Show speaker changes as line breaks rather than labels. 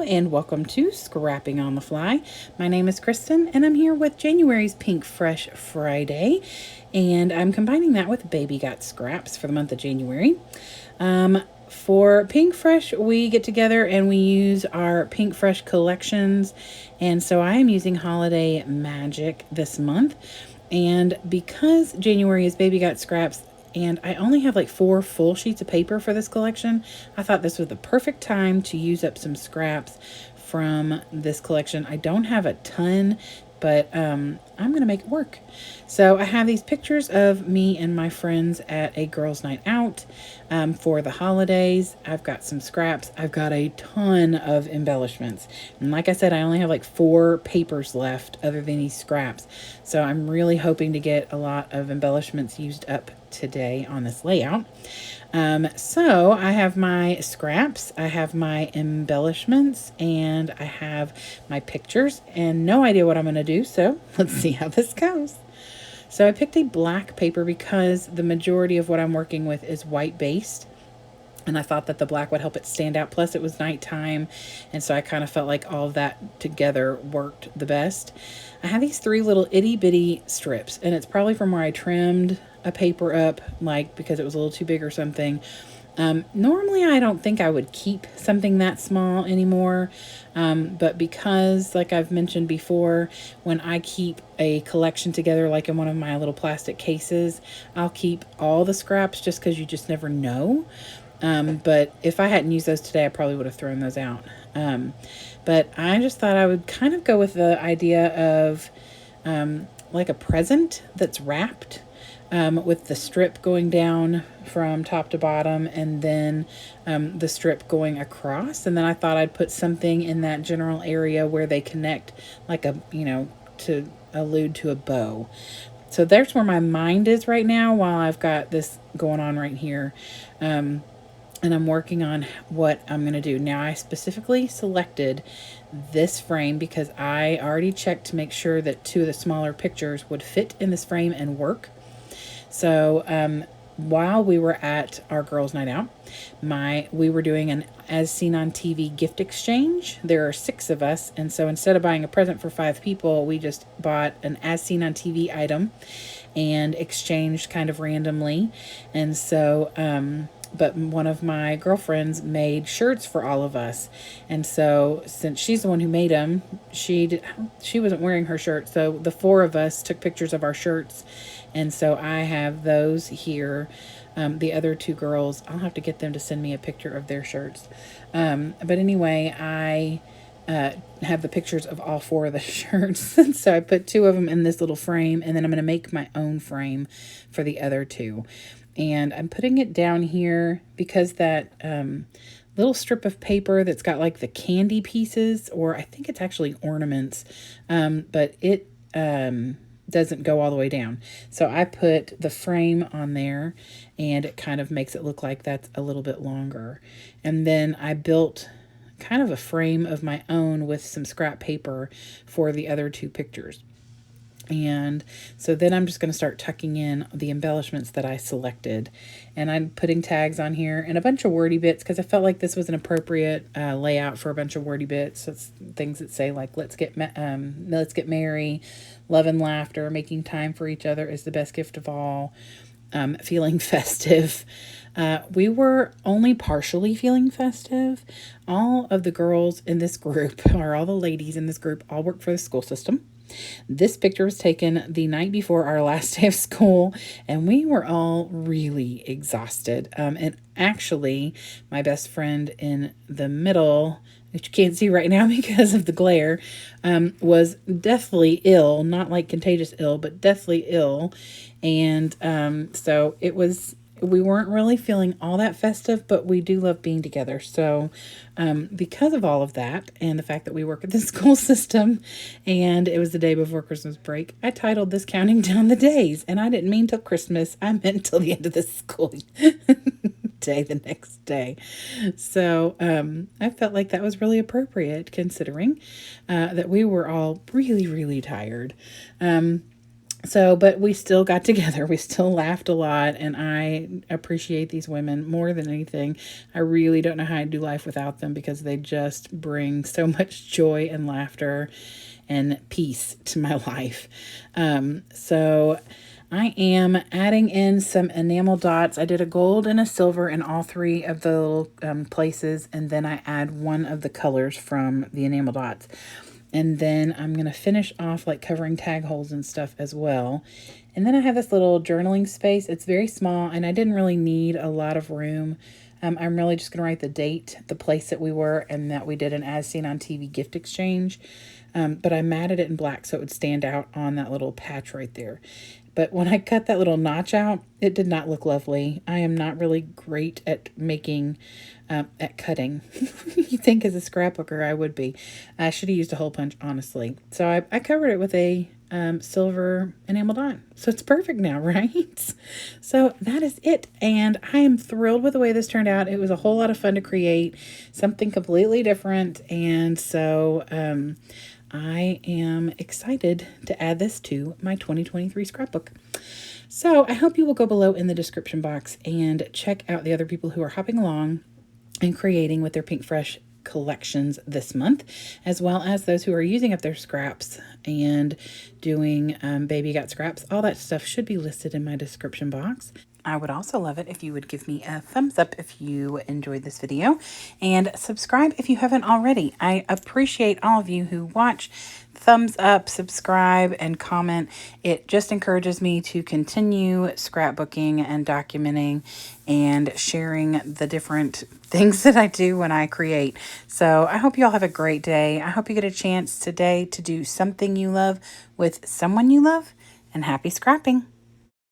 and welcome to Scrapping on the Fly. My name is Kristen and I'm here with January's Pinkfresh Friday, and I'm combining that with Baby Got Scraps for the month of January. For Pinkfresh, we get together and we use our Pinkfresh collections, and so I am using Holiday Magic this month. And because January is Baby Got Scraps, and I only have like 4 full sheets of paper for this collection, I thought this was the perfect time to use up some scraps from this collection. I don't have a ton, but I'm going to make it work. So I have these pictures of me and my friends at a girls' night out for the holidays. I've got some scraps. I've got a ton of embellishments. And like I said, I only have like 4 papers left other than these scraps. So I'm really hoping to get a lot of embellishments used up today on this layout. So I have my scraps, I have my embellishments, and I have my pictures, and no idea what I'm going to do. So let's see how this goes. So I picked a black paper because the majority of what I'm working with is white based. And I thought that the black would help it stand out. Plus it was nighttime. And so I kind of felt like all of that together worked the best. I have these 3 little itty bitty strips, and it's probably from where I trimmed a paper up, like because it was a little too big or something. Normally I don't think I would keep something that small anymore. But because, like I've mentioned before, when I keep a collection together, like in one of my little plastic cases, I'll keep all the scraps just because you just never know. But if I hadn't used those today, I probably would have thrown those out. But I just thought I would kind of go with the idea of like a present that's wrapped, with the strip going down from top to bottom, and then the strip going across. And then I thought I'd put something in that general area where they connect, like to allude to a bow. So there's where my mind is right now while I've got this going on right here. And I'm working on what I'm going to do. Now, I specifically selected this frame because I already checked to make sure that 2 of the smaller pictures would fit in this frame and work. So while we were at our girls' night out, we were doing an As Seen on TV gift exchange. There are 6 of us, and so instead of buying a present for 5 people, we just bought an As Seen on TV item and exchanged kind of randomly. And so but one of my girlfriends made shirts for all of us, and so since she's the one who made them, she wasn't wearing her shirt, so the 4 of us took pictures of our shirts, and so I have those here. The other 2 girls, I'll have to get them to send me a picture of their shirts. But anyway, I have the pictures of all 4 of the shirts. So I put 2 of them in this little frame, and then I'm going to make my own frame for the other 2. And I'm putting it down here because that little strip of paper that's got like the candy pieces, or I think it's actually ornaments, but it doesn't go all the way down. So I put the frame on there, and it kind of makes it look like that's a little bit longer. And then I built kind of a frame of my own with some scrap paper for the other 2 pictures. And so then I'm just going to start tucking in the embellishments that I selected. And I'm putting tags on here and a bunch of wordy bits because I felt like this was an appropriate layout for a bunch of wordy bits. So it's things that say like, let's get merry, love and laughter, making time for each other is the best gift of all, feeling festive. We were only partially feeling festive. All of the girls in this group, or all the ladies in this group, all work for the school system. This picture was taken the night before our last day of school, and we were all really exhausted. And actually, my best friend in the middle, which you can't see right now because of the glare, was deathly ill, not like contagious ill, but deathly ill. And so we weren't really feeling all that festive, but we do love being together. So because of all of that and the fact that we work at the school system and it was the day before Christmas break, I titled this Counting Down the Days. And I didn't mean till Christmas. I meant till the end of the school day, the next day. So I felt like that was really appropriate considering that we were all really, really tired. So, but we still got together. We still laughed a lot, and I appreciate these women more than anything. I really don't know how I'd do life without them because they just bring so much joy and laughter and peace to my life. So I am adding in some enamel dots. I did a gold and a silver in all three of the little places, and then I add one of the colors from the enamel dots. And then I'm going to finish off like covering tag holes and stuff as well. And then I have this little journaling space. It's very small and I didn't really need a lot of room. I'm really just going to write the date, the place that we were, and that we did an As Seen on TV gift exchange. But I matted it in black so it would stand out on that little patch right there. But when I cut that little notch out, it did not look lovely. I am not really great at making, at cutting. You think as a scrapbooker I would be. I should have used a hole punch, honestly. So I covered it with a silver enamel dot. So it's perfect now, right? So that is it. And I am thrilled with the way this turned out. It was a whole lot of fun to create something completely different. And so I am excited to add this to my 2023 scrapbook. So I hope you will go below in the description box and check out the other people who are hopping along and creating with their Pinkfresh collections this month, as well as those who are using up their scraps and doing Baby Got Scraps. All that stuff should be listed in my description box. I would also love it if you would give me a thumbs up if you enjoyed this video, and subscribe if you haven't already. I appreciate all of you who watch. Thumbs up, subscribe, and comment. It just encourages me to continue scrapbooking and documenting and sharing the different things that I do when I create. So I hope you all have a great day. I hope you get a chance today to do something you love with someone you love, and happy scrapping.